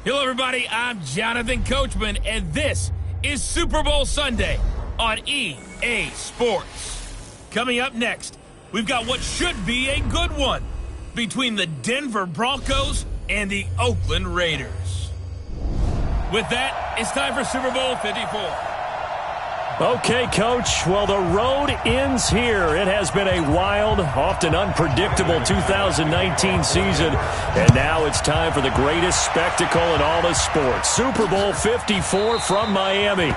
Hello, everybody. I'm Jonathan Coachman, and this is Super Bowl Sunday on EA Sports. Coming up next, we've got what should be a good one between the Denver Broncos and the Oakland Raiders. With that, it's time for Super Bowl 54. Okay, Coach. Well, the road ends here. It has been a wild, often unpredictable 2019 season, and now it's time for the greatest spectacle in all of sports. Super Bowl 54 from Miami.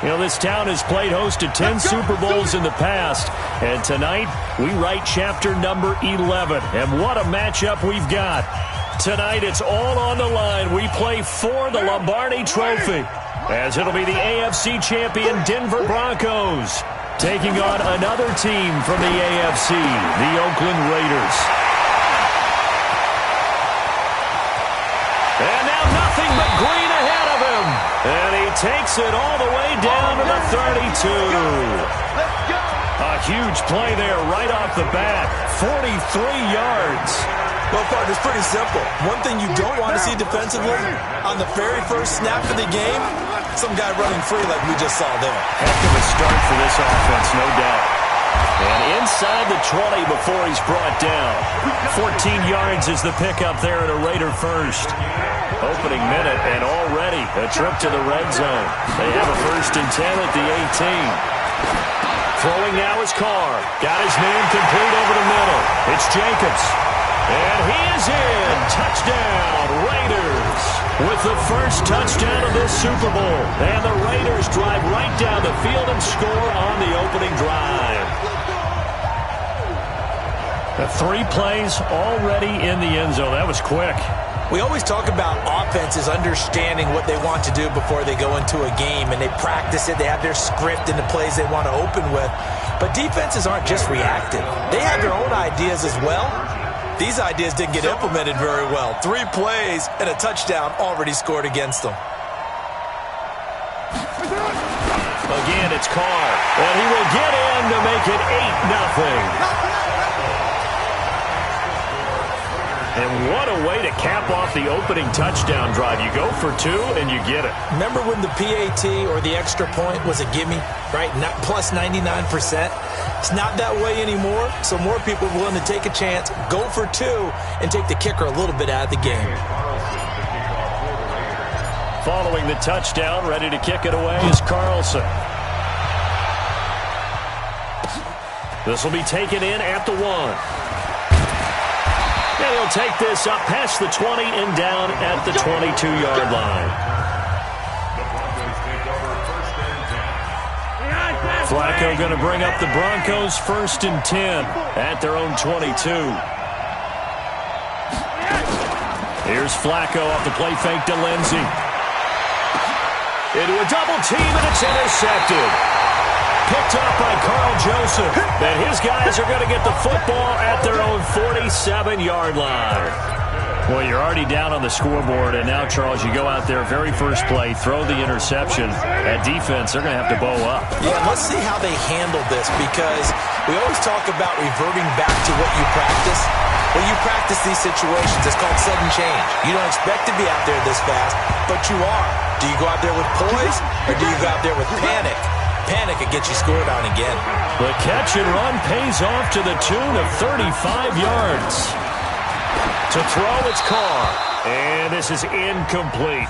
You know, this town has played host to 10 Super Bowls in the past, and tonight we write chapter number 11. And what a matchup we've got. Tonight it's all on the line. We play for the Lombardi Trophy, as it'll be the AFC champion Denver Broncos taking on another team from the AFC, the Oakland Raiders. And now nothing but green ahead of him. And he takes it all the way down to the 32. A huge play there right off the bat. 43 yards. Well, partner, it's pretty simple. One thing you don't want to see defensively, on the very first snap of the game, some guy running free like we just saw there. Heck of a start for this offense, no doubt. And inside the 20 before he's brought down. 14 yards is the pickup there at a Raider first. Opening minute, and already a trip to the red zone. They have a 1st and 10 at the 18. Throwing now is Carr. Got his man complete over the middle. It's Jacobs. And he is in. Touchdown, Raiders. With the first touchdown of this Super Bowl. And the Raiders drive right down the field and score on the opening drive. The 3 plays already in the end zone. That was quick. We always talk about offenses understanding what they want to do before they go into a game, and they practice it. They have their script and the plays they want to open with. But defenses aren't just reactive. They have their own ideas as well. These ideas didn't get implemented very well. 3 plays and a touchdown already scored against them. Again, it's Carr. And he will get in to make it 8-0. And what a way to cap off the opening touchdown drive. You go for 2 and you get it. Remember when the PAT or the extra point was a gimme, right? Not plus 99%. It's not that way anymore, so more people are willing to take a chance, go for 2, and take the kicker a little bit out of the game. Following the touchdown, ready to kick it away is Carlson. This will be taken in at the 1. And he'll take this up past the 20 and down at the 22-yard line. Flacco going to bring up the Broncos 1st and 10 at their own 22. Here's Flacco off the play fake to Lindsey. Into a double team, and it's intercepted. Picked up by Carl Joseph. And his guys are going to get the football at their own 47-yard line. Well, you're already down on the scoreboard, and now, Charles, you go out there, very first play, throw the interception. At defense, they're going to have to bow up. Yeah, let's see how they handle this, because we always talk about reverting back to what you practice. When you practice these situations, it's called sudden change. You don't expect to be out there this fast, but you are. Do you go out there with poise, or do you go out there with panic? Panic could get you scored on again. The catch and run pays off to the tune of 35 yards. To throw, it's Carr. And this is incomplete.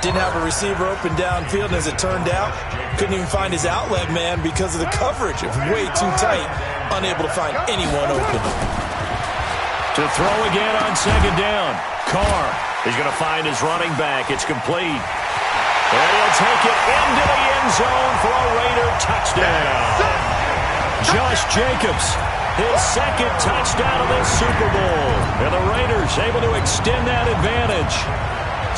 Didn't have a receiver open downfield, and as it turned out, couldn't even find his outlet man because of the coverage. It was way too tight, unable to find anyone open. To throw again on 2nd down. Carr is going to find his running back. It's complete. And he'll take it into the end zone for a Raider touchdown. Josh Jacobs, his 2nd touchdown of this Super Bowl. And the Raiders able to extend that advantage.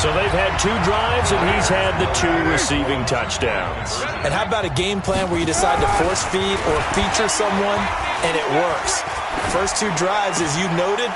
So they've had 2 drives, and he's had the 2 receiving touchdowns. And how about a game plan where you decide to force feed or feature someone, and it works? First 2 drives, as you noted,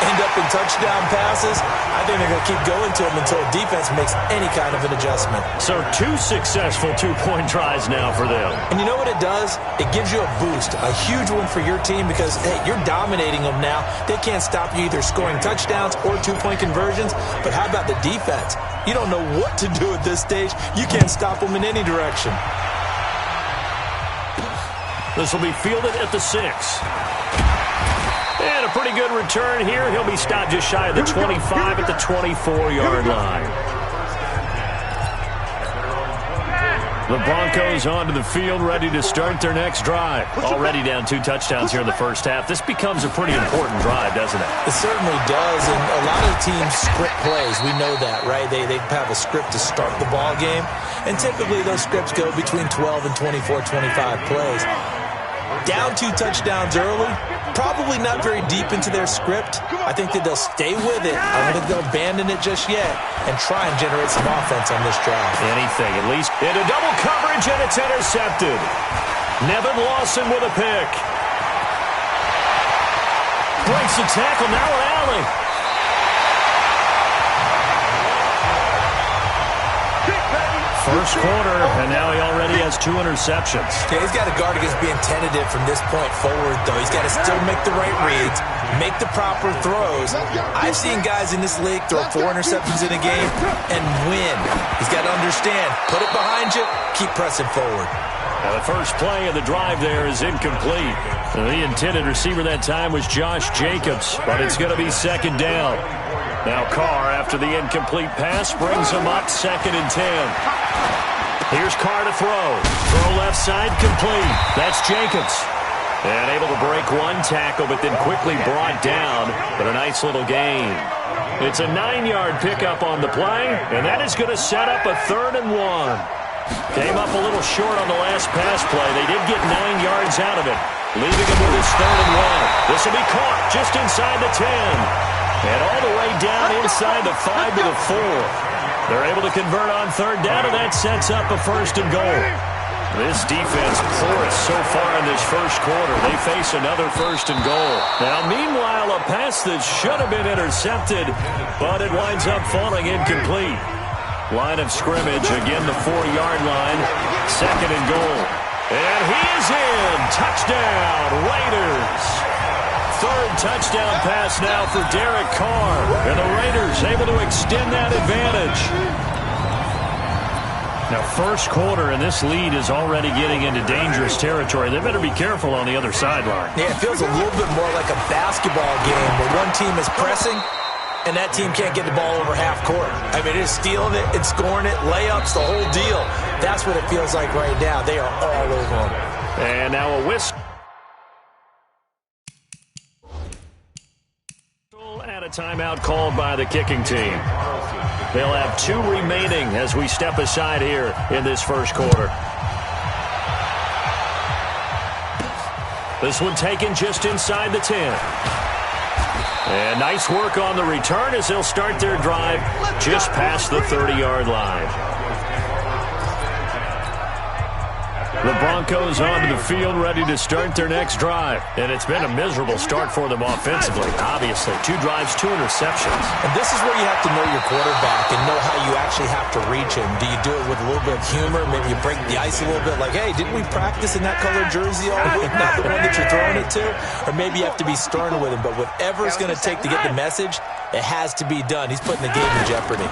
end up in touchdown passes, I think they're going to keep going to them until defense makes any kind of an adjustment. So 2 successful 2-point tries now for them. And you know what it does? It gives you a boost, a huge one for your team because, hey, you're dominating them now. They can't stop you either scoring touchdowns or 2-point conversions. But how about the defense? You don't know what to do at this stage. You can't stop them in any direction. This will be fielded at the 6. And a pretty good return here. He'll be stopped just shy of the 25 at the 24-yard line. The Broncos onto the field, ready to start their next drive. Already down 2 touchdowns here in the first half. This becomes a pretty important drive, doesn't it? It certainly does, and a lot of teams script plays. We know that, right? They have a script to start the ball game, and typically those scripts go between 12 and 24, 25 plays. Down 2 touchdowns early, probably not very deep into their script. I think that they'll stay with it. I don't think they'll abandon it just yet and try and generate some offense on this drive. Anything, at least into double coverage, and it's intercepted. Nevin Lawson with a pick. Breaks the tackle, now an alley. First quarter, and now he already has 2 interceptions. Yeah, he's got to guard against being tentative from this point forward, though. He's got to still make the right reads, make the proper throws. I've seen guys in this league throw 4 interceptions in a game and win. He's got to understand, put it behind you, keep pressing forward. Now the first play of the drive there is incomplete. The intended receiver that time was Josh Jacobs, but it's going to be second down. Now Carr, after the incomplete pass, brings him up 2nd and 10. Here's Carr to throw. Throw left side, complete. That's Jacobs. And able to break 1 tackle, but then quickly brought down. But a nice little gain. It's a 9-yard pickup on the play, and that is going to set up a 3rd and 1. Came up a little short on the last pass play. They did get 9 yards out of it, leaving him with his 3rd and 1. This will be caught just inside the 10. And all the way down inside the 5 to the 4. They're able to convert on 3rd down, and that sets up a 1st and goal. This defense porous so far in this first quarter. They face another 1st and goal. Now, meanwhile, a pass that should have been intercepted, but it winds up falling incomplete. Line of scrimmage, again the 4-yard line, 2nd and goal. And he is in. Touchdown, Raiders. 3rd touchdown pass now for Derek Carr. And the Raiders able to extend that advantage. Now, first quarter, and this lead is already getting into dangerous territory. They better be careful on the other sideline. Yeah, it feels a little bit more like a basketball game where one team is pressing and that team can't get the ball over half court. I mean, it's stealing it, it's scoring it, layups, the whole deal. That's what it feels like right now. They are all over them. And now a whistle. And a timeout called by the kicking team. They'll have 2 remaining as we step aside here in this first quarter. This one taken just inside the 10. And nice work on the return as they'll start their drive just past the 30-yard line. The Broncos onto the field, ready to start their next drive. And it's been a miserable start for them offensively, obviously. 2 drives, 2 interceptions. And this is where you have to know your quarterback and know how you actually have to reach him. Do you do it with a little bit of humor? Maybe you break the ice a little bit like, hey, didn't we practice in that colored jersey all week? Not the one that you're throwing it to? Or maybe you have to be stern with him. But whatever it's going to take to get the message, it has to be done. He's putting the game in jeopardy.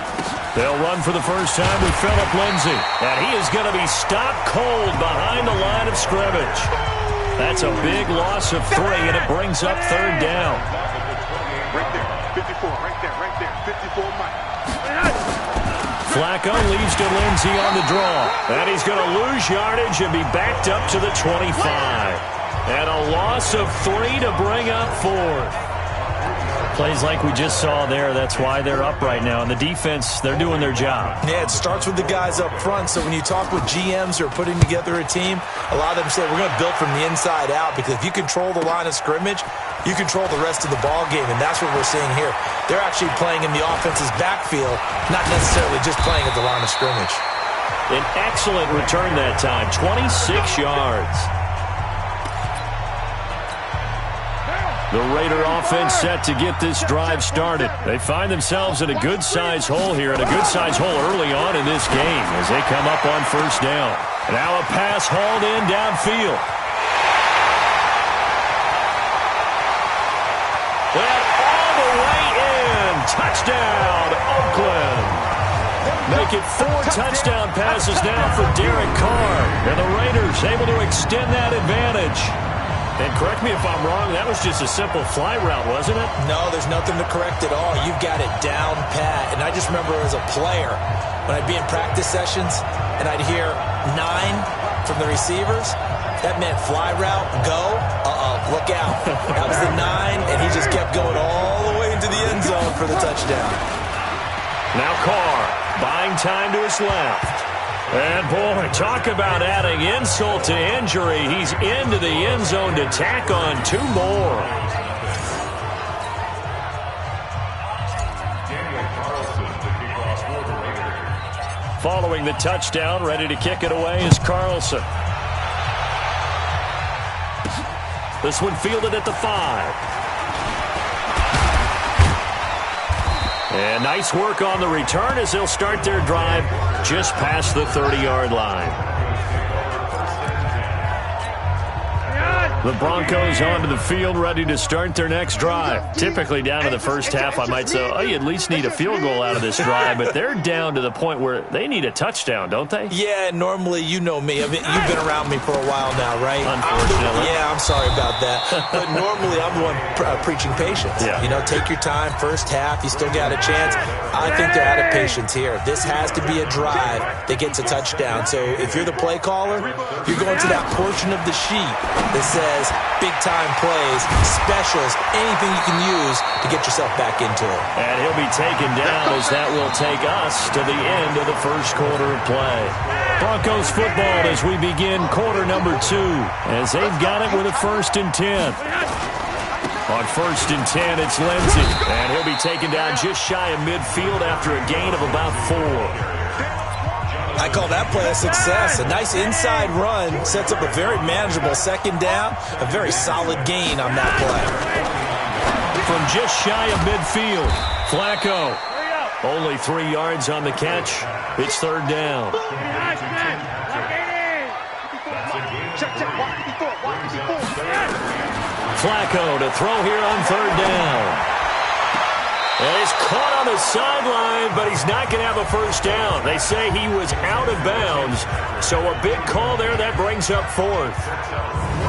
They'll run for the first time with Phillip Lindsay. And he is going to be stopped cold behind the line of scrimmage. That's a big loss of 3, and it brings up 3rd down. Right there, 54, right there, 54 Mike. Flacco leads to Lindsay on the draw. And he's going to lose yardage and be backed up to the 25. And a loss of 3 to bring up 4th. Plays like we just saw there, that's why they're up right now. And the defense, they're doing their job. Yeah, it starts with the guys up front. So when you talk with GMs who are putting together a team, a lot of them say we're going to build from the inside out, because if you control the line of scrimmage, you control the rest of the ball game, and that's what we're seeing here. They're actually playing in the offense's backfield, not necessarily just playing at the line of scrimmage. An excellent return that time, 26 yards. The Raider offense set to get this drive started. They find themselves in a good-sized hole here, and a good-sized hole early on in this game as they come up on first down. Now a pass hauled in downfield. And all the way in. Touchdown, Oakland. Make it 4 touchdown passes now for Derek Carr. And the Raiders able to extend that advantage. And correct me if I'm wrong, that was just a simple fly route, wasn't it? No, there's nothing to correct at all. You've got it down pat. And I just remember as a player, when I'd be in practice sessions and I'd hear 9 from the receivers, that meant fly route, go, look out. That was the 9, and he just kept going all the way into the end zone for the touchdown. Now Carr, buying time to his left. And, boy, talk about adding insult to injury. He's into the end zone to tack on 2 more. Following the touchdown, ready to kick it away is Carlson. This one fielded at the 5. And nice work on the return as they'll start their drive just past the 30-yard line. The Broncos onto the field, ready to start their next drive. Typically down to the first half, I might say, oh, you at least need a field goal out of this drive, but they're down to the point where they need a touchdown, don't they? Yeah, normally, you know me. I mean, you've been around me for a while now, right? Unfortunately. I'm sorry about that. But normally, I'm the one preaching patience. Yeah. You know, take your time, first half, you still got a chance. I think they're out of patience here. This has to be a drive that gets a touchdown. So if you're the play caller, you're going to that portion of the sheet that says big-time plays, specials, anything you can use to get yourself back into it. And he'll be taken down as that will take us to the end of the first quarter of play. Broncos football as we begin quarter number 2 as they've got it with a 1st and 10. On 1st and 10, it's Lindsey, and he'll be taken down just shy of midfield after a gain of about 4. I call that play a success. A nice inside run sets up a very manageable 2nd down, a very solid gain on that play. From just shy of midfield, Flacco. Only 3 yards on the catch. It's 3rd down. Flacco to throw here on 3rd down. And he's caught on the sideline, but he's not going to have a first down. They say he was out of bounds, so a big call there that brings up 4th.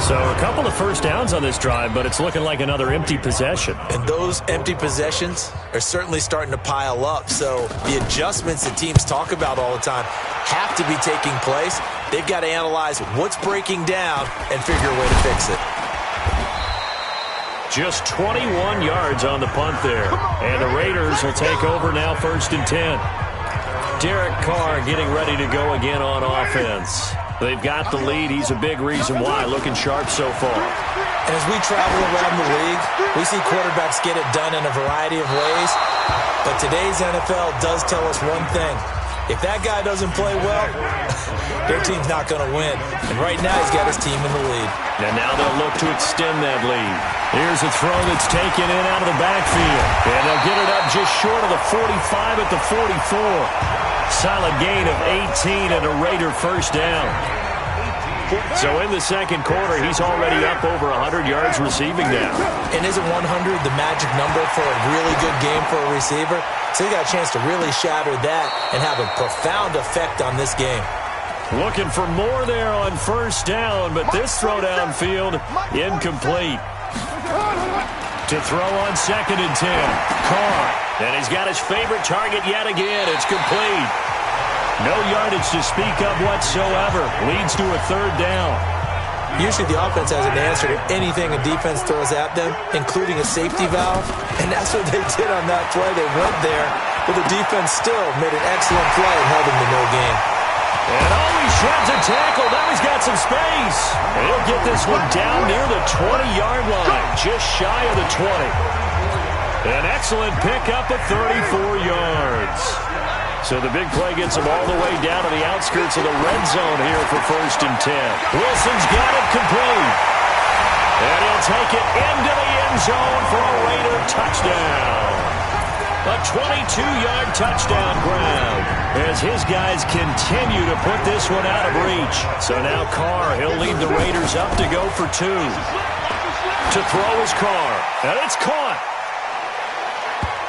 So a couple of first downs on this drive, but it's looking like another empty possession. And those empty possessions are certainly starting to pile up. So the adjustments that teams talk about all the time have to be taking place. They've got to analyze what's breaking down and figure a way to fix it. Just 21 yards on the punt there. And the Raiders will take over now 1st and 10. Derek Carr getting ready to go again on offense. They've got the lead. He's a big reason why. Looking sharp so far. And as we travel around the league, we see quarterbacks get it done in a variety of ways. But today's NFL does tell us one thing. If that guy doesn't play well, their team's not going to win. And right now, he's got his team in the lead. And now they'll look to extend that lead. Here's a throw that's taken in out of the backfield. And they'll get it up just short of the 45 at the 44. Solid gain of 18 and a Raider 1st down. So in the 2nd quarter, he's already up over 100 yards receiving now. And isn't 100 the magic number for a really good game for a receiver? So he got a chance to really shatter that and have a profound effect on this game. Looking for more there on 1st down, but this throw downfield incomplete. To throw on 2nd and 10. Carr. And he's got his favorite target yet again. It's complete. No yardage to speak of whatsoever. Leads to a 3rd down. Usually the offense has an answer to anything a defense throws at them, including a safety valve. And that's what they did on that play. They went there, but the defense still made an excellent play and held them to no gain. And he shreds a tackle. Now he's got some space. And he'll get this one down near the 20-yard line, just shy of the 20. An excellent pickup of 34 yards. So the big play gets him all the way down to the outskirts of the red zone here for 1st and 10. Wilson's got it complete. And he'll take it into the end zone for a Raider touchdown. A 22-yard touchdown grab as his guys continue to put this one out of reach. So now Carr, he'll lead the Raiders up to go for 2. To throw is Carr, and it's caught.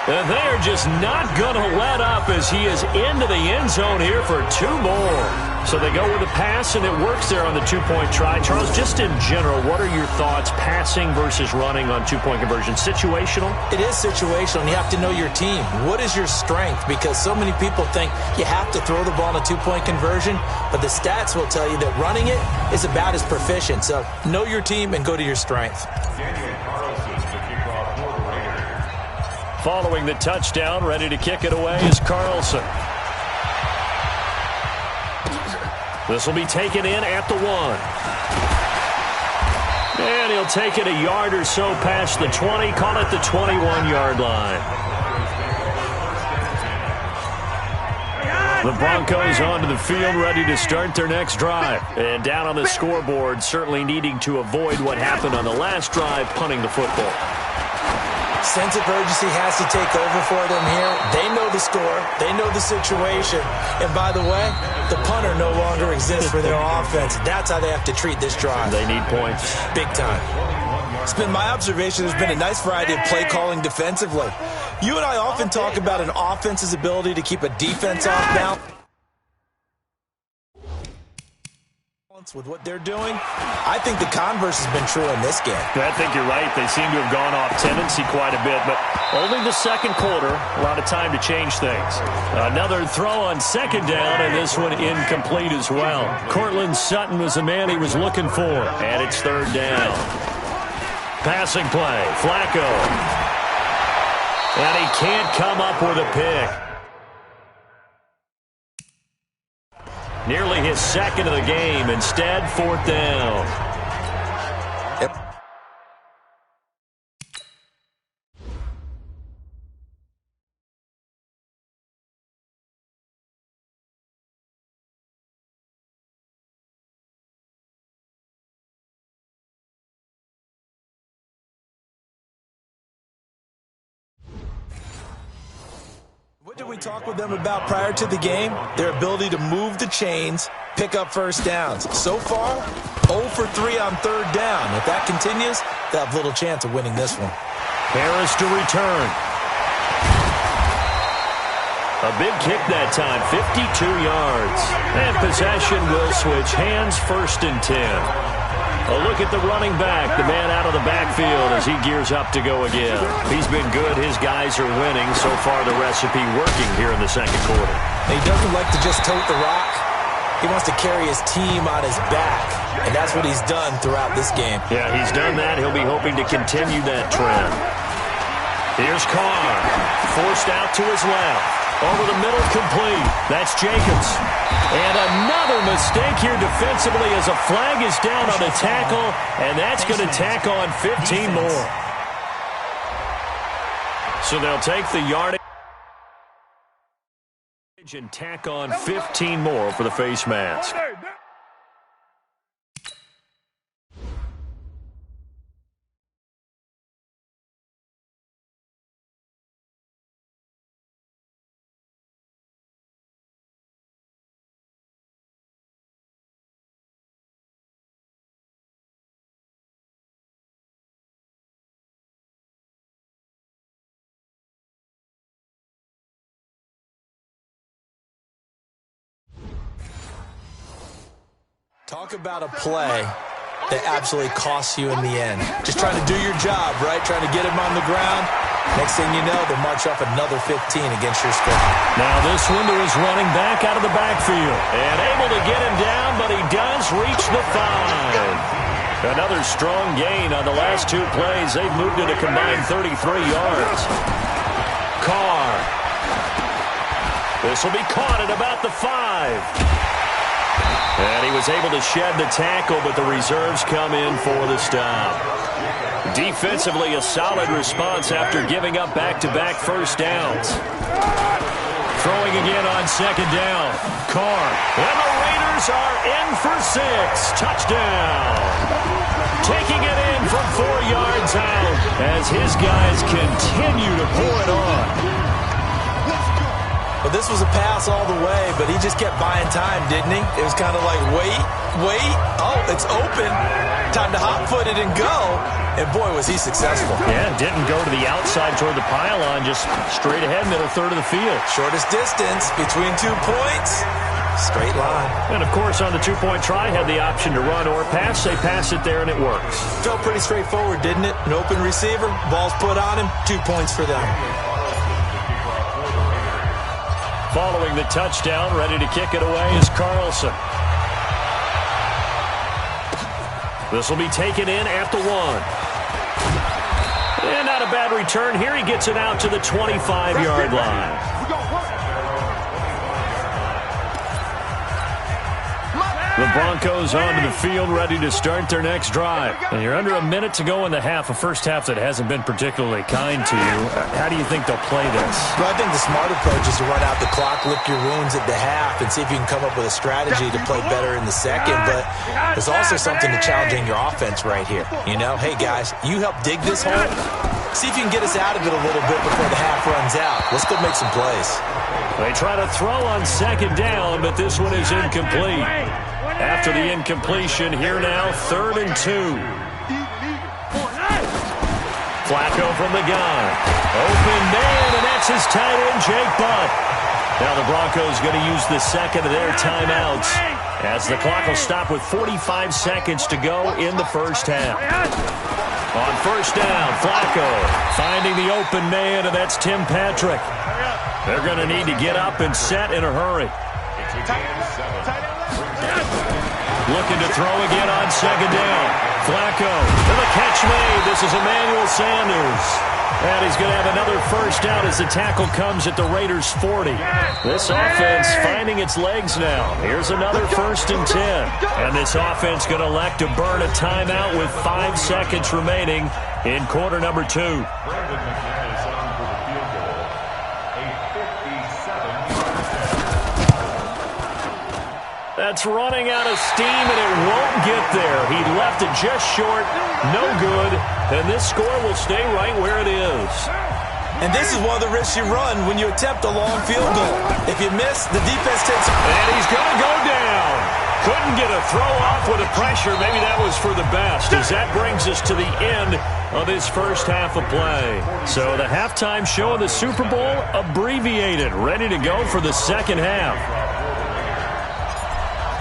And they're just not going to let up as he is into the end zone here for 2 more. So they go with a pass, and it works there on the 2-point try. Charles, just in general, what are your thoughts passing versus running on 2-point conversion? Situational? It is situational, and you have to know your team. What is your strength? Because so many people think you have to throw the ball in a 2-point conversion, but the stats will tell you that running it is about as proficient. So know your team and go to your strength. Following the touchdown, ready to kick it away is Carlson. This will be taken in at the 1. And he'll take it a yard or so past the 20, call it the 21-yard line. The Broncos onto the field, ready to start their next drive. And down on the scoreboard, certainly needing to avoid what happened on the last drive, punting the football. Sense of urgency has to take over for them here. They know the score. They know the situation. And by the way, the punter no longer exists for their offense. That's how they have to treat this drive. They need points. Big time. It's been my observation there's been a nice variety of play calling defensively. You and I often talk about an offense's ability to keep a defense off balance. With what they're doing, I think the converse has been true in this game. I think you're right. They seem to have gone off tendency quite a bit, but only the second quarter, a lot of time to change things. Another throw on second down, and this one incomplete as well. Courtland Sutton was the man he was looking for, and it's 3rd down. Passing play, Flacco. And he can't come up with a pick. Nearly his second of the game. Instead, 4th down. Yep. What did we talk with them about prior to the game? Their ability to move the chains, pick up first downs. So far, 0 for 3 on 3rd down. If that continues, they'll have little chance of winning this one. Harris to return. A big kick that time, 52 yards. And possession will switch hands, 1st and 10. A look at the running back, the man out of the backfield as he gears up to go again. He's been good. His guys are winning. So far, the recipe working here in the second quarter. He doesn't like to just tote the rock. He wants to carry his team on his back, and that's what he's done throughout this game. Yeah, he's done that. He'll be hoping to continue that trend. Here's Carr, forced out to his left. Over the middle, complete. That's Jacobs. And another mistake here defensively as a flag is down on the tackle, and that's going to tack on 15 more. So they'll take the yardage and tack on 15 more for the face mask. Talk about a play that absolutely costs you in the end. Just trying to do your job, right? Trying to get him on the ground. Next thing you know, they'll march up another 15 against your squad. Now this one to his running back out of the backfield. And able to get him down, but he does reach the 5. Another strong gain on the last 2 plays. They've moved it a combined 33 yards. Carr. This will be caught at about the 5. And he was able to shed the tackle, but the reserves come in for the stop. Defensively, a solid response after giving up back-to-back first downs. Throwing again on second down. Carr. And the Raiders are in for 6. Touchdown. Taking it in from 4 yards out as his guys continue to pour it on. Well, this was a pass all the way, but he just kept buying time, didn't he? It was kind of like, wait. Oh, it's open. Time to hot-foot it and go. And, boy, was he successful. Yeah, didn't go to the outside toward the pylon, just straight ahead, middle third of the field. Shortest distance between 2 points. Straight line. And, of course, on the two-point try, had the option to run or pass. They pass it there, and it works. Felt pretty straightforward, didn't it? An open receiver, ball's put on him, 2 points for them. Following the touchdown, ready to kick it away is Carlson. This will be taken in at the 1. And not a bad return here. He gets it out to the 25-yard line. The Broncos onto the field, ready to start their next drive. And you're under a minute to go in the half, a first half that hasn't been particularly kind to you. How do you think they'll play this? Well, I think the smart approach is to run out the clock, lick your wounds at the half, and see if you can come up with a strategy to play better in the second. But there's also something to challenging your offense right here. You know, hey, guys, you help dig this hole. See if you can get us out of it a little bit before the half runs out. Let's go make some plays. They try to throw on second down, but this one is incomplete. After the incompletion, here now, 3rd and 2. Flacco from the gun. Open man, and that's his tight end, Jake Butt. Now the Broncos going to use the second of their timeouts as the clock will stop with 45 seconds to go in the first half. On first down, Flacco finding the open man, and that's Tim Patrick. They're going to need to get up and set in a hurry. Looking to throw again on second down. Flacco, and the catch made. This is Emmanuel Sanders. And he's going to have another first down as the tackle comes at the Raiders' 40. This offense finding its legs now. Here's another 1st and 10. And this offense going to elect to burn a timeout with 5 seconds remaining in quarter number 2. That's running out of steam, and it won't get there. He left it just short, no good, and this score will stay right where it is. And this is one of the risks you run when you attempt a long field goal. If you miss, the defense takes it. And he's going to go down. Couldn't get a throw off with the pressure. Maybe that was for the best, as that brings us to the end of his first half of play. So the halftime show of the Super Bowl abbreviated, ready to go for the second half.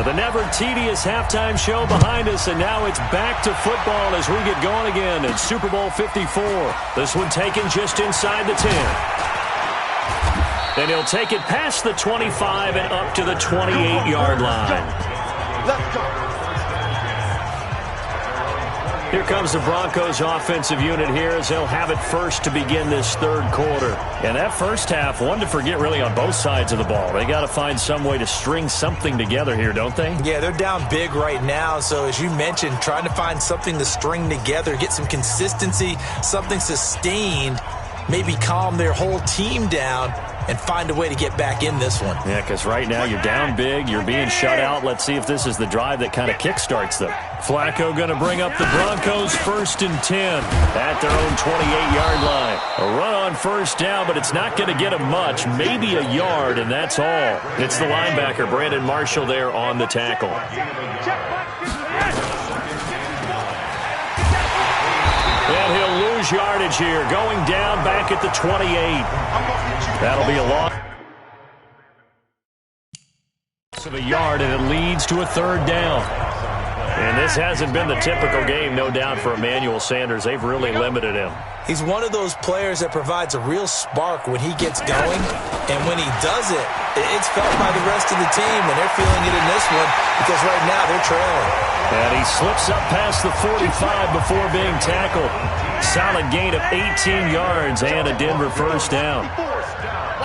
The never-tedious halftime show behind us, and now it's back to football as we get going again in Super Bowl 54. This one taken just inside the 10. And he'll take it past the 25 and up to the 28-yard line. Let's go. Here comes the Broncos offensive unit here as they'll have it first to begin this third quarter. And that first half, one to forget really on both sides of the ball. They got to find some way to string something together here, don't they? Yeah, they're down big right now. So as you mentioned, trying to find something to string together, get some consistency, something sustained, maybe calm their whole team down and find a way to get back in this one. Yeah, because right now you're down big, you're being shut out. Let's see if this is the drive that kind of kickstarts them. Flacco going to bring up the Broncos 1st and 10 at their own 28-yard line. A run on first down, but it's not going to get them much, maybe a yard, and that's all. It's the linebacker, Brandon Marshall, there on the tackle. And he'll lose yardage here, going down back at the 28. That'll be a loss of a yard, and it leads to a 3rd down. And this hasn't been the typical game, no doubt, for Emmanuel Sanders. They've really limited him. He's one of those players that provides a real spark when he gets going, and when he does it, it's felt by the rest of the team, and they're feeling it in this one because right now they're trailing. And he slips up past the 45 before being tackled. Solid gain of 18 yards and a Denver first down.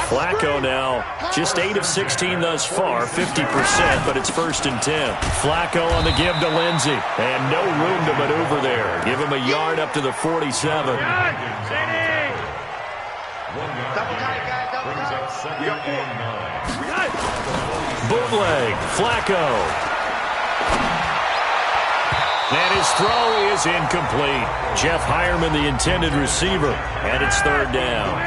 Flacco now just 8 of 16 thus far, 50%, but it's 1st and 10. Flacco on the give to Lindsey, and no room to maneuver there. Give him a yard up to the 47. Bootleg, Flacco. And his throw is incomplete. Jeff Hireman, the intended receiver, and it's third down.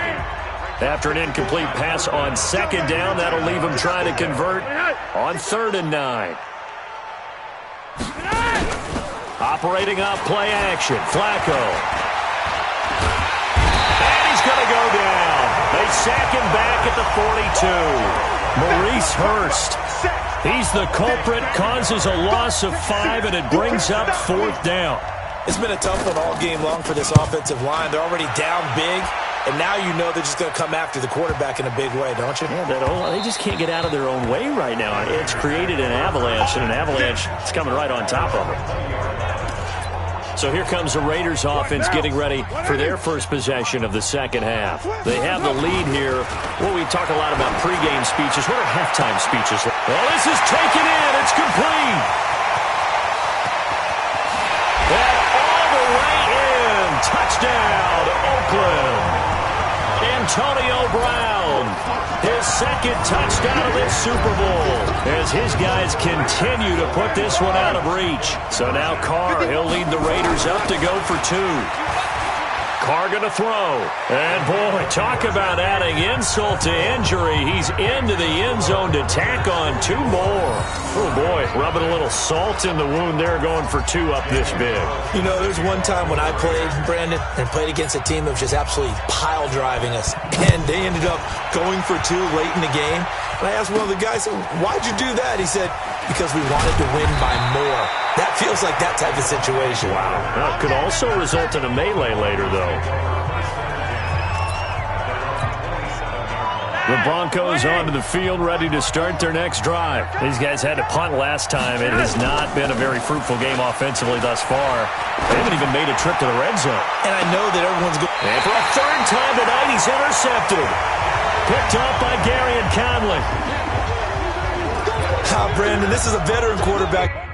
After an incomplete pass on second down, that'll leave him trying to convert on 3rd and 9. Operating off play action, Flacco. And he's going to go down. They sack him back at the 42. Maurice Hurst. He's the culprit, causes a loss of 5, and it brings up 4th down. It's been a tough one all game long for this offensive line. They're already down big, and now you know they're just going to come after the quarterback in a big way, don't you? Yeah, they just can't get out of their own way right now. It's created an avalanche, and an avalanche is coming right on top of them. So here comes the Raiders offense getting ready for their first possession of the second half. They have the lead here. Well, we talk a lot about pregame speeches. What are halftime speeches? Well, this is taken in. It's complete. And all the way in. Touchdown, Oakland. Antonio Brown, his second touchdown of this Super Bowl, as his guys continue to put this one out of reach. So now Carr, he'll lead the Raiders up to go for 2. Carr going to throw. And, boy, talk about adding insult to injury. He's into the end zone to tack on 2 more. Oh, boy, rubbing a little salt in the wound there, going for 2 up this big. You know, there's one time when I played, Brandon, and played against a team that was just absolutely pile driving us. And they ended up going for 2 late in the game. And I asked one of the guys, why'd you do that? He said, because we wanted to win by more. That feels like that type of situation. Wow. Well, it could also result in a melee later, though. The Broncos onto the field, ready to start their next drive. These guys had to punt last time. It has not been a very fruitful game offensively thus far. They haven't even made a trip to the red zone. And I know that everyone's going. And for a 3rd time tonight, he's intercepted. Picked up by Gary and Conley. Brandon, this is a veteran quarterback.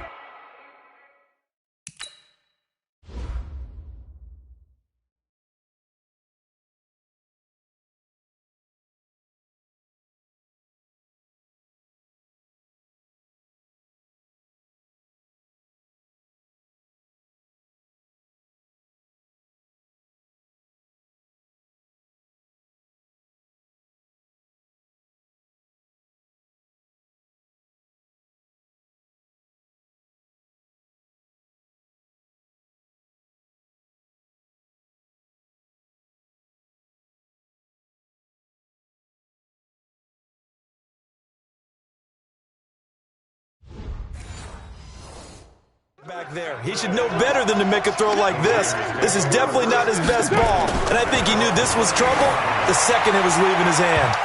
Back there. He should know better than to make a throw like this. This is definitely not his best ball. And I think he knew this was trouble the second it was leaving his hand.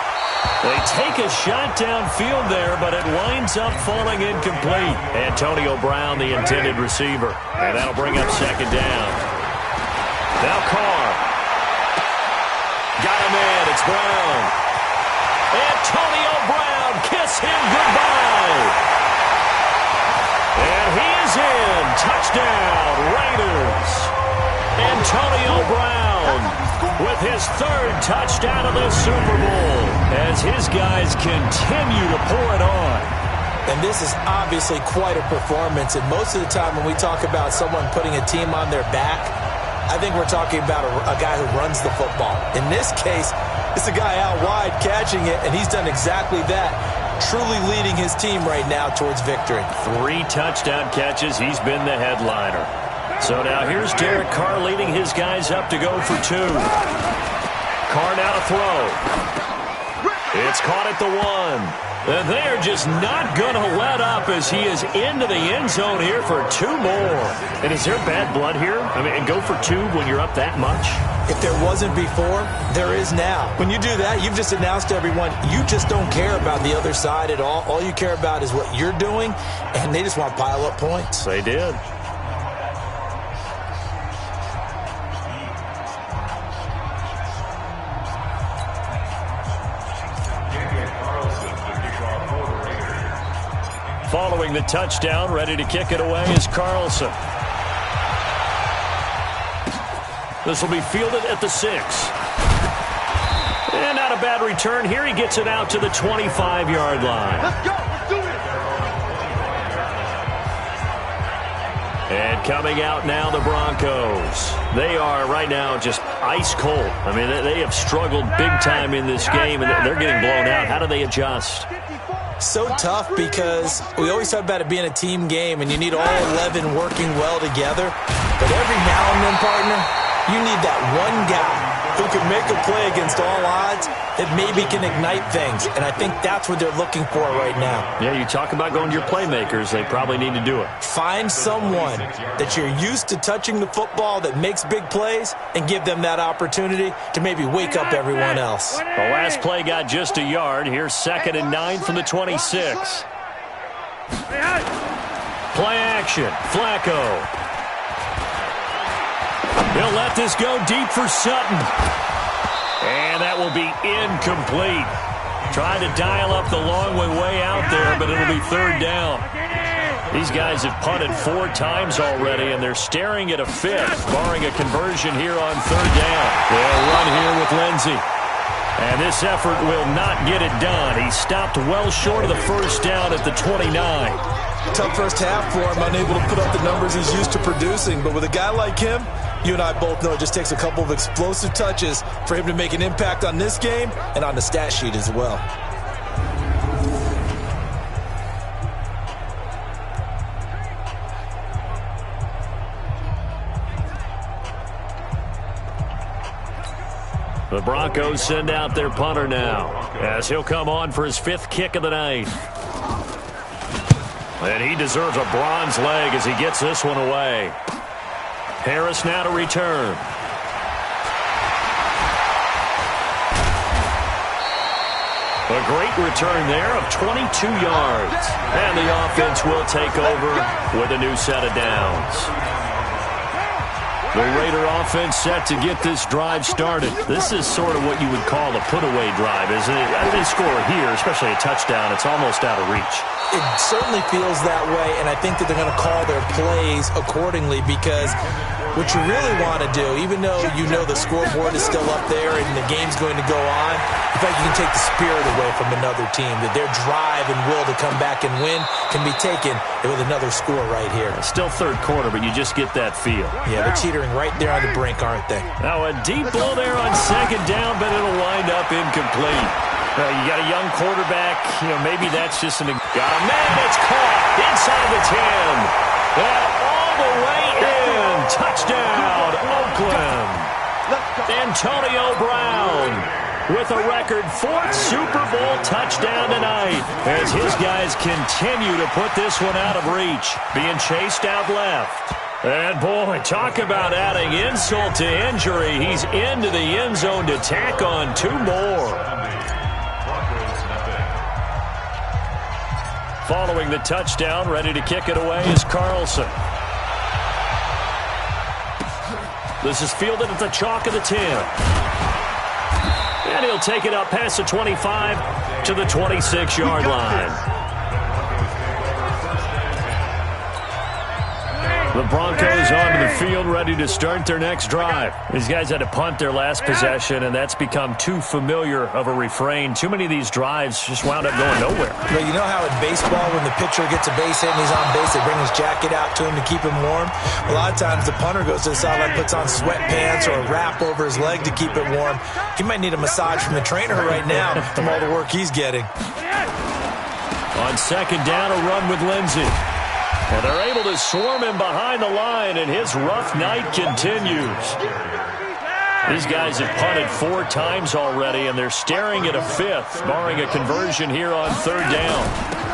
They take a shot downfield there, but it winds up falling incomplete. Antonio Brown, the intended receiver. And that'll bring up 2nd down. Now Carr. Got him in. It's Brown. Antonio Brown. Kiss him goodbye. And he is in. Touchdown, Raiders. Antonio Brown with his 3rd touchdown of the Super Bowl as his guys continue to pour it on. And this is obviously quite a performance. And most of the time when we talk about someone putting a team on their back, I think we're talking about a guy who runs the football. In this case, it's a guy out wide catching it, and he's done exactly that. Truly leading his team right now towards victory. 3 touchdown catches. He's been the headliner. So now here's Derek Carr leading his guys up to go for 2. Carr now to throw. It's caught at the 1. And they're just not going to let up as he is into the end zone here for 2 more. And is there bad blood here? I mean, and go for 2 when you're up that much? If there wasn't before, there is now. When you do that, you've just announced to everyone, you just don't care about the other side at all. All you care about is what you're doing, and they just want to pile up points. They did. Following the touchdown, ready to kick it away is Carlson. This will be fielded at the 6. And not a bad return here. He gets it out to the 25-yard line. Let's go. Let's do it. And coming out now, the Broncos. They are right now just ice cold. I mean, they have struggled big time in this game, and they're getting blown out. How do they adjust? So tough because we always talk about it being a team game, and you need all 11 working well together. But every now and then, partner, you need that one guy who can make a play against all odds that maybe can ignite things. And I think that's what they're looking for right now. Yeah, you talk about going to your playmakers. They probably need to do it. Find someone that you're used to touching the football that makes big plays and give them that opportunity to maybe wake up everyone else. The last play got just a yard. Here's 2nd and 9 from the 26. Play action. Flacco. He'll let this go deep for Sutton. And that will be incomplete. Trying to dial up the long way out there, but it'll be 3rd down. These guys have punted 4 times already, and they're staring at a 5th, barring a conversion here on 3rd down. They'll run here with Lindsey. And this effort will not get it done. He stopped well short of the 1st down at the 29. Tough first half for him, unable to put up the numbers he's used to producing. But with a guy like him, you and I both know it just takes a couple of explosive touches for him to make an impact on this game and on the stat sheet as well. The Broncos send out their punter now as he'll come on for his 5th kick of the night. And he deserves a bronze leg as he gets this one away. Harris now to return. A great return there of 22 yards. And the offense will take over with a new set of downs. The Raider offense set to get this drive started. This is sort of what you would call a put-away drive, isn't it? They score here, especially a touchdown. It's almost out of reach. It certainly feels that way, and I think that they're going to call their plays accordingly because what you really want to do, even though you know the scoreboard is still up there and the game's going to go on, in fact, you can take the spirit away from another team, that their drive and will to come back and win can be taken with another score right here. Still 3rd quarter, but you just get that feel. Yeah, they're teetering right there on the brink, aren't they? Now a deep ball there on 2nd down, but it'll wind up incomplete. You got a young quarterback. Maybe that's just got a man that's caught inside the 10. And all the way in. Touchdown, Oakland. Antonio Brown with a record 4th Super Bowl touchdown tonight as his guys continue to put this one out of reach. Being chased out left. And boy, talk about adding insult to injury. He's into the end zone to tack on 2 more. Following the touchdown, ready to kick it away is Carlson. This is fielded at the chalk of the 10. And he'll take it up past the 25 to the 26-yard line. The Broncos onto the field, ready to start their next drive. These guys had to punt their last possession, and that's become too familiar of a refrain. Too many of these drives just wound up going nowhere. But you know how in baseball, when the pitcher gets a base hit and he's on base, they bring his jacket out to him to keep him warm? A lot of times the punter goes to the sideline, puts on sweatpants or a wrap over his leg to keep it warm. He might need a massage from the trainer right now from all the work he's getting. On 2nd down, a run with Lindsey. And they're able to swarm him behind the line, and his rough night continues. These guys have punted 4 times already, and they're staring at a 5th, barring a conversion here on 3rd down.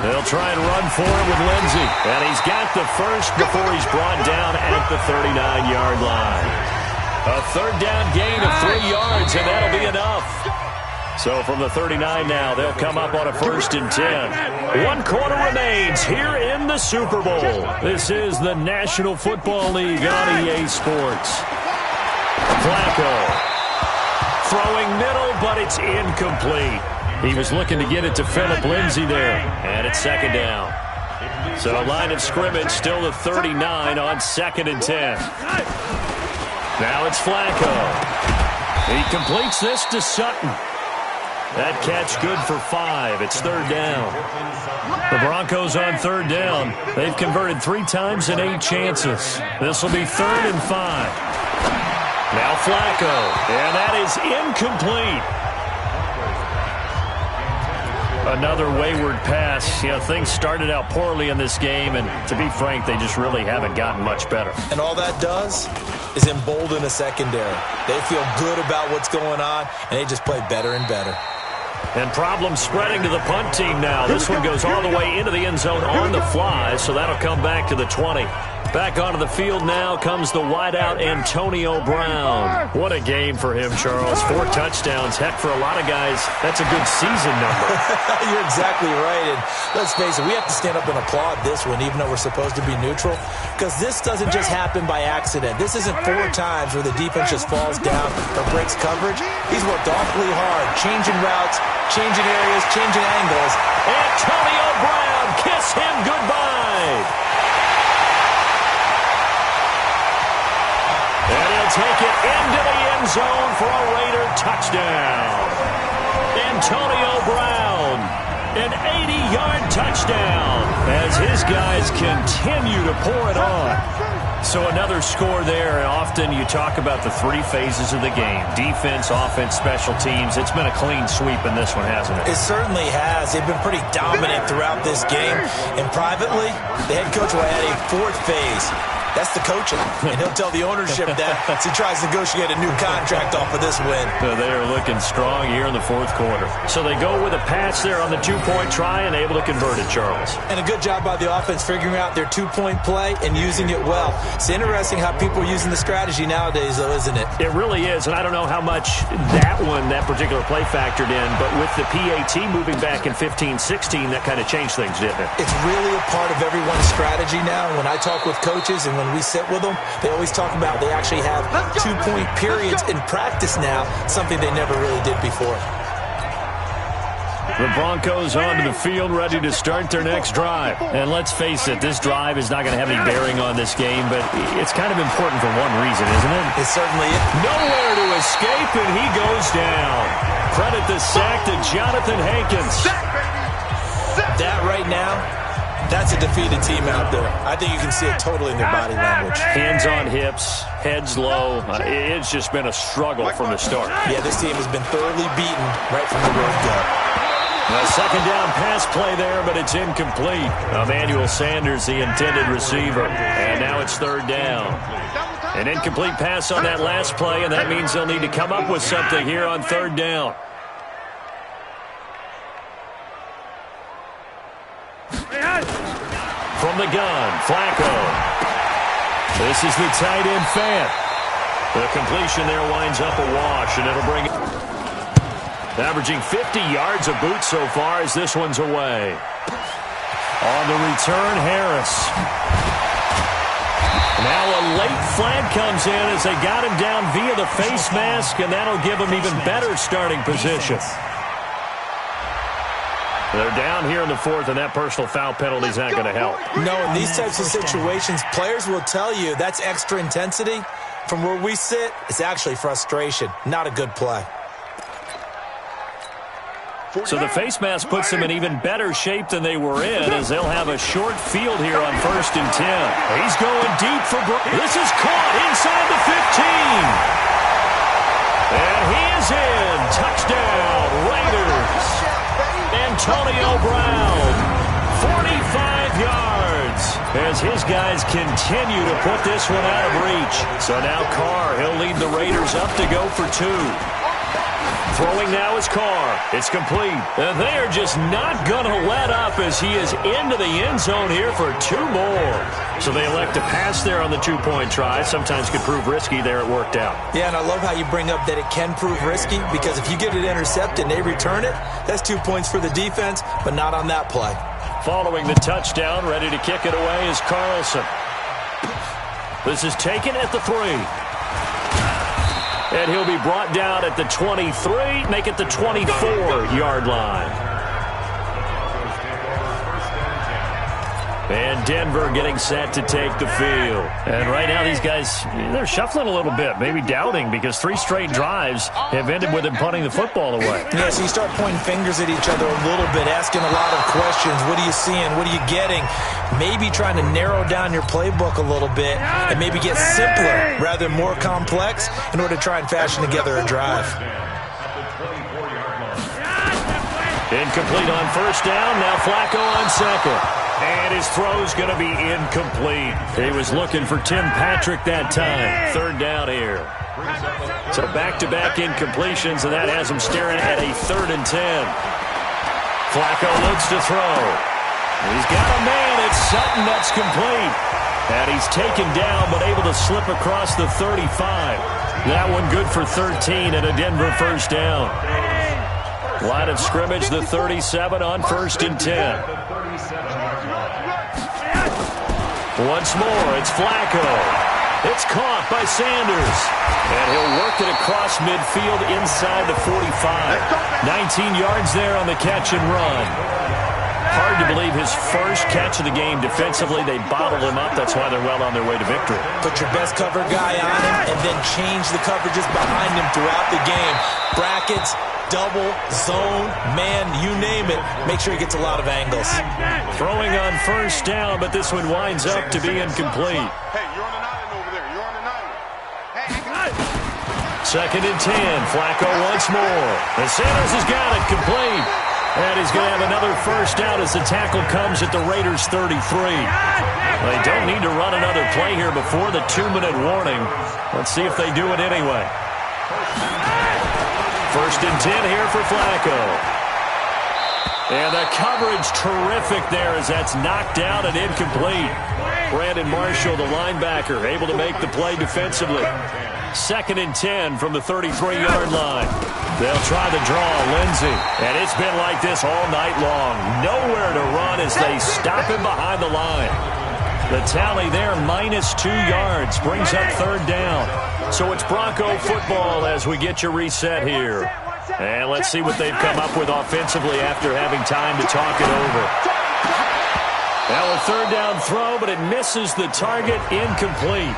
They'll try and run for it with Lindsey. And he's got the first before he's brought down at the 39-yard line. A 3rd down gain of 3 yards, and that'll be enough. So from the 39 now, they'll come up on a 1st and 10. 1 quarter remains here in the Super Bowl. This is the National Football League on EA Sports. Flacco throwing middle, but it's incomplete. He was looking to get it to Phillip Lindsey there, and it's 2nd down. So line of scrimmage still the 39 on 2nd and 10. Now it's Flacco. He completes this to Sutton. That catch good for 5. It's third down. The Broncos on third down. They've converted 3 times in 8 chances. This will be 3rd and 5. Now Flacco, and that is incomplete. Another wayward pass. You know, things started out poorly in this game, and to be frank, they just really haven't gotten much better. And all that does is embolden the secondary. They feel good about what's going on, and they just play better and better. And problems spreading to the punt team now. This one goes all the way into the end zone on the fly, so that'll come back to the 20. Back onto the field now comes the wideout Antonio Brown. What a game for him, Charles. 4 touchdowns. Heck, for a lot of guys, that's a good season number. You're exactly right. And let's face it, we have to stand up and applaud this one, even though we're supposed to be neutral, because this doesn't just happen by accident. This isn't 4 times where the defense just falls down or breaks coverage. He's worked awfully hard, changing routes, changing areas, changing angles. Antonio Brown, kiss him goodbye. And he'll take it into the end zone for a Raider touchdown. Antonio Brown, an 80-yard touchdown as his guys continue to pour it on. So another score there, and often you talk about the 3 phases of the game. Defense, offense, special teams. It's been a clean sweep in this one, hasn't it? It certainly has. They've been pretty dominant throughout this game. And privately, the head coach will add a 4th phase. That's the coaching. And he'll tell the ownership that as he tries to negotiate a new contract off of this win. They are looking strong here in the 4th quarter. So they go with a pass there on the 2-point try and able to convert it, Charles. And a good job by the offense figuring out their 2-point play and using it well. It's interesting how people are using the strategy nowadays, though, isn't it? It really is, and I don't know how much that particular play factored in, but with the PAT moving back in 15-16, that kind of changed things, didn't it? It's really a part of everyone's strategy now. When I talk with coaches and when we sit with them, they always talk about they actually have 2-point periods in practice now, something they never really did before. The Broncos onto the field, ready to start their next drive. And let's face it, this drive is not going to have any bearing on this game, but it's kind of important for one reason, isn't it? It certainly is. Nowhere to escape, and he goes down. Credit the sack to Jonathan Hankins. That right now, that's a defeated team out there. I think you can see it totally in their body language. Hands on hips, heads low. It's just been a struggle from the start. Yeah, this team has been thoroughly beaten right from the word go. A second down pass play there, but it's incomplete. Emmanuel Sanders, the intended receiver. And now it's 3rd down. An incomplete pass on that last play, and that means they'll need to come up with something here on 3rd down. From the gun, Flacco. This is the tight end Fant. The completion there winds up a wash, and it'll bring it. Averaging 50 yards a boot so far as this one's away. On the return, Harris. Now a late flag comes in as they got him down via the face mask, and that'll give him even better starting position. They're down here in the 4th, and that personal foul penalty is not going to help. No, in these types of situations, players will tell you that's extra intensity. From where we sit, it's actually frustration. Not a good play. So the face mask puts them in even better shape than they were in, as they'll have a short field here on 1st and 10. He's going deep for This is caught inside the 15. And he is in. Touchdown, Raiders. Antonio Brown, 45 yards, as his guys continue to put this one out of reach. So now Carr, he'll lead the Raiders up to go for 2. Throwing now is Carr. It's complete. And they are just not going to let up as he is into the end zone here for 2 more. So they elect to pass there on the 2-point try. Sometimes could prove risky. There it worked out. Yeah, and I love how you bring up that it can prove risky, because if you get it intercepted and they return it, that's 2 points for the defense, but not on that play. Following the touchdown, ready to kick it away is Carlson. This is taken at the 3. And he'll be brought down at the 23, make it the 24-yard line. And Denver getting set to take the field. And right now these guys, they're shuffling a little bit, maybe doubting, because 3 straight drives have ended with them punting the football away. Yeah, so you start pointing fingers at each other a little bit, asking a lot of questions. What are you seeing? What are you getting? Maybe trying to narrow down your playbook a little bit and maybe get simpler rather than more complex in order to try and fashion together a drive. Incomplete on first down. Now Flacco on second. And his throw's going to be incomplete. He was looking for Tim Patrick that time. Third down here. So back-to-back incompletions, and that has him staring at a 3rd and 10. Flacco looks to throw. He's got a man. It's Sutton that's complete. And he's taken down but able to slip across the 35. That one good for 13 and a Denver first down. Line of scrimmage, the 37 on 1st and 10. Once more, it's Flacco. It's caught by Sanders. And he'll work it across midfield inside the 45. 19 yards there on the catch and run. Hard to believe his first catch of the game defensively. They bottled him up. That's why they're well on their way to victory. Put your best cover guy on him and then change the coverages behind him throughout the game. Brackets, double, zone, man, you name it. Make sure he gets a lot of angles. Throwing on first down, but this one winds up to be incomplete. Hey, you're on an island over there. You're on an island. Hey, 2nd and 10. Flacco once more. And Sanders has got it complete. And he's going to have another first down as the tackle comes at the Raiders' 33. They don't need to run another play here before the 2-minute warning. Let's see if they do it anyway. 1st and 10 here for Flacco. And the coverage terrific there as that's knocked down and incomplete. Brandon Marshall, the linebacker, able to make the play defensively. 2nd and 10 from the 33-yard line. They'll try the draw, Lindsey. And it's been like this all night long. Nowhere to run as they stop him behind the line. The tally there, -2 yards, brings up 3rd down. So it's Bronco football as we get you reset here. And let's see what they've come up with offensively after having time to talk it over. Now a 3rd down throw, but it misses the target, incomplete.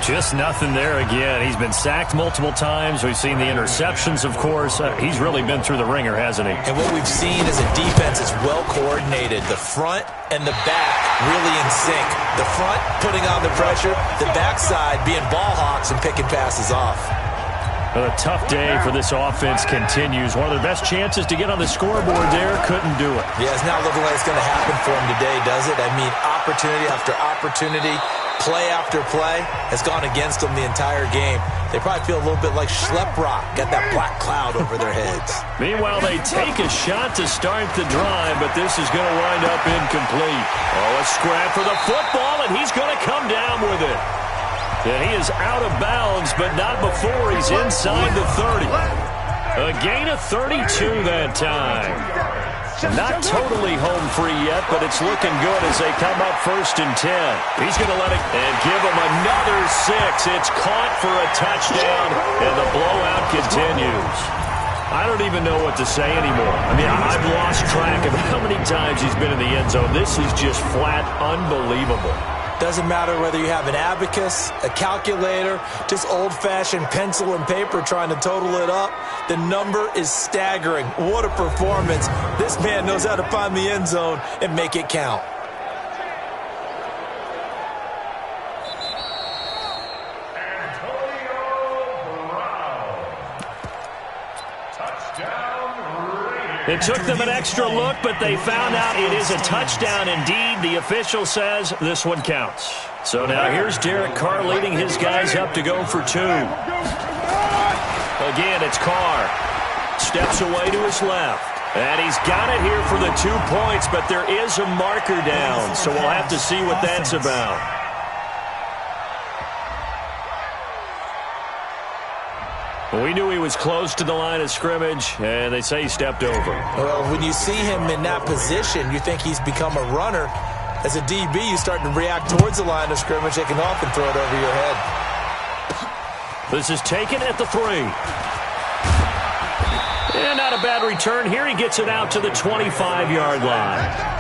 Just nothing there again. He's been sacked multiple times. We've seen the interceptions, of course. He's really been through the ringer, hasn't he? And what we've seen as a defense is well coordinated. The front and the back really in sync. The front putting on the pressure, the backside being ball hawks and picking passes off. A tough day for this offense continues. One of their best chances to get on the scoreboard there, couldn't do it. Yeah, it's not looking like it's going to happen for him today, does it? I mean, opportunity after opportunity, play after play has gone against them the entire game. They probably feel a little bit like Schlep Rock, got that black cloud over their heads. Meanwhile, they take a shot to start the drive, but this is going to wind up incomplete. Oh, a scrap for the football, and he's going to come down with it. And he is out of bounds, but not before he's inside the 30. A gain of 32 that time. Not totally home free yet, but it's looking good as they come up 1st and 10. He's going to let it and give him another 6. It's caught for a touchdown, and the blowout continues. I don't even know what to say anymore. I mean, I've lost track of how many times he's been in the end zone. This is just flat unbelievable. Doesn't matter whether you have an abacus, a calculator, just old-fashioned pencil and paper trying to total it up. The number is staggering. What a performance. This man knows how to find the end zone and make it count. It took them an extra look, but they found out it is a touchdown indeed. The official says this one counts. So now here's Derek Carr leading his guys up to go for 2. Again, it's Carr. Steps away to his left. And he's got it here for the 2 points, but there is a marker down, so we'll have to see what that's about. We knew he was close to the line of scrimmage, and they say he stepped over. Well, when you see him in that position, you think he's become a runner. As a DB, you start to react towards the line of scrimmage. They can often throw it over your head. This is taken at the 3. And not a bad return here. He gets it out to the 25-yard line.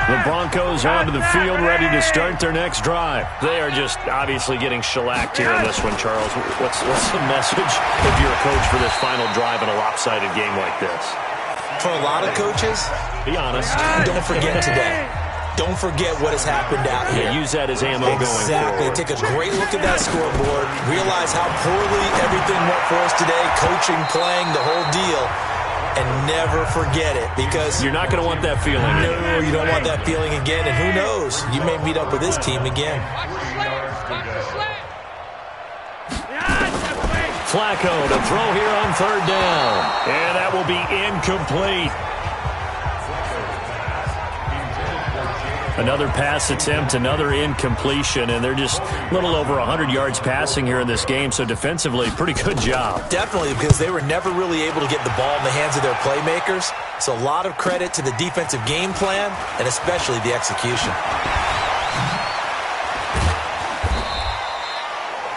The Broncos onto the field, ready to start their next drive. They are just obviously getting shellacked here in this one, Charles. What's the message if you're a coach for this final drive in a lopsided game like this? For a lot of coaches, be honest. Don't forget today. Don't forget what has happened out here. Yeah, use that as ammo going forward. Exactly. Take a great look at that scoreboard. Realize how poorly everything went for us today. Coaching, playing, the whole deal. And never forget it, because you're not going to want that feeling. No, you don't want that feeling again. And who knows? You may meet up with this team again. Flacco to throw here on third down. And that will be incomplete. Another pass attempt, another incompletion, and they're just a little over 100 yards passing here in this game, so defensively, pretty good job. Definitely, because they were never really able to get the ball in the hands of their playmakers, so a lot of credit to the defensive game plan and especially the execution.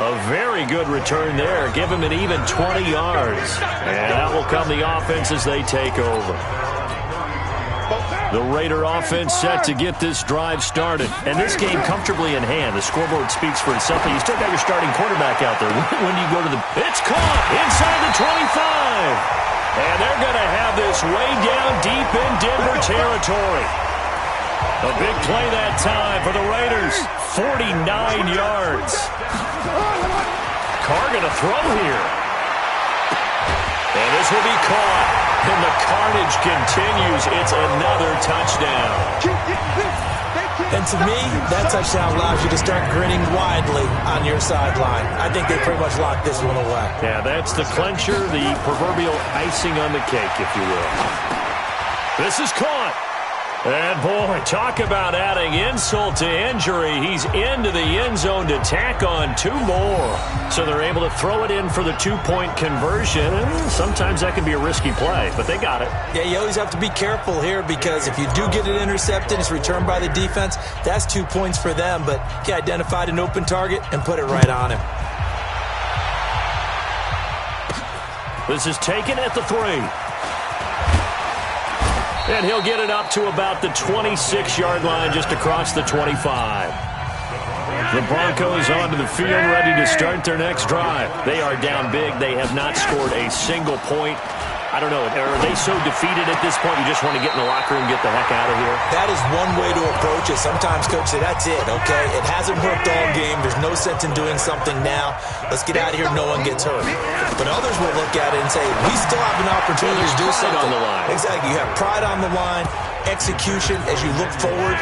A very good return there. Give him an even 20 yards. And that will come the offense as they take over. The Raider offense set to get this drive started. And this game comfortably in hand. The scoreboard speaks for itself. But you still got your starting quarterback out there. When do you go to the... It's caught inside the 25. And they're going to have this way down deep in Denver territory. A big play that time for the Raiders. 49 yards. Carr going to throw here. And this will be caught. And the carnage continues. It's another touchdown. And to me, that touchdown allows you to start grinning widely on your sideline. I think they pretty much locked this one away. Yeah, that's the clincher, the proverbial icing on the cake, if you will. This is caught. And, boy, talk about adding insult to injury. He's into the end zone to tack on two more. So they're able to throw it in for the two-point conversion. And sometimes that can be a risky play, but they got it. Yeah, you always have to be careful here, because if you do get it intercepted, it's returned by the defense, that's 2 points for them. But he identified an open target and put it right on him. This is taken at the 3. And he'll get it up to about the 26-yard line, just across the 25. The Broncos onto the field, ready to start their next drive. They are down big. They have not scored a single point. I don't know, are they so defeated at this point you just want to get in the locker room and get the heck out of here? That is one way to approach it. Sometimes coaches say, that's it, okay? It hasn't worked all game. There's no sense in doing something now. Let's get out of here. No one gets hurt. But others will look at it and say, we still have an opportunity to do something. On the line. Exactly. You have pride on the line, execution as you look forward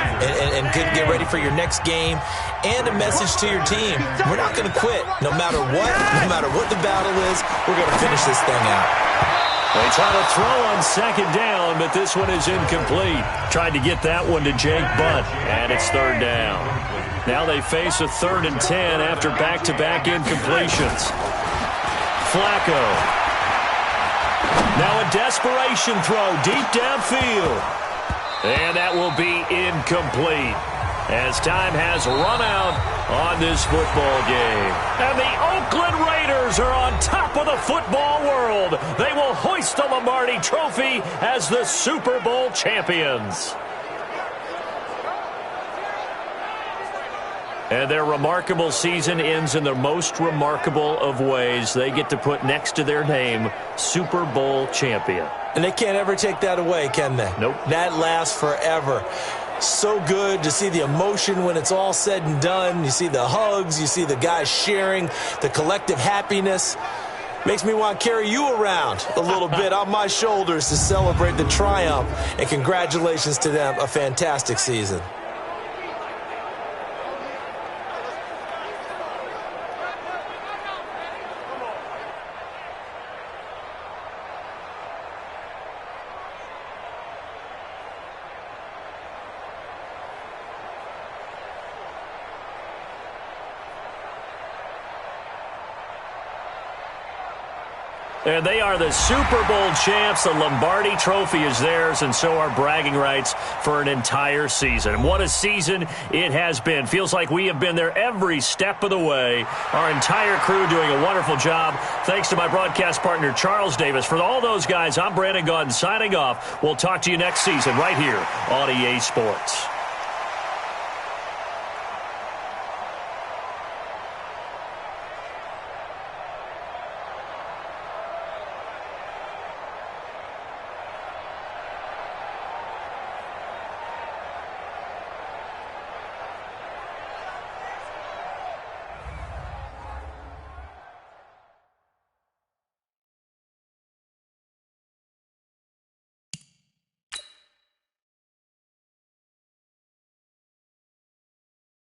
and get ready for your next game, and a message to your team. We're not going to quit. No matter what the battle is, we're going to finish this thing out. They try to throw on second down, but this one is incomplete. Tried to get that one to Jake Butt, and it's third down. Now they face a 3rd and 10 after back-to-back incompletions. Flacco. Now a desperation throw deep downfield. And that will be incomplete, as time has run out on this football game. And the Oakland Raiders are on top of the football world. They will hoist the Lombardi Trophy as the Super Bowl champions. And their remarkable season ends in the most remarkable of ways. They get to put next to their name, Super Bowl champion. And they can't ever take that away, can they? Nope. That lasts forever. So good to see the emotion when it's all said and done. You see the hugs, you see the guys sharing, the collective happiness. Makes me want to carry you around a little bit on my shoulders to celebrate the triumph. And congratulations to them, a fantastic season. And they are the Super Bowl champs. The Lombardi Trophy is theirs, and so are bragging rights for an entire season. What a season it has been. Feels like we have been there every step of the way. Our entire crew doing a wonderful job. Thanks to my broadcast partner, Charles Davis. For all those guys, I'm Brandon Gaudin signing off. We'll talk to you next season right here on EA Sports.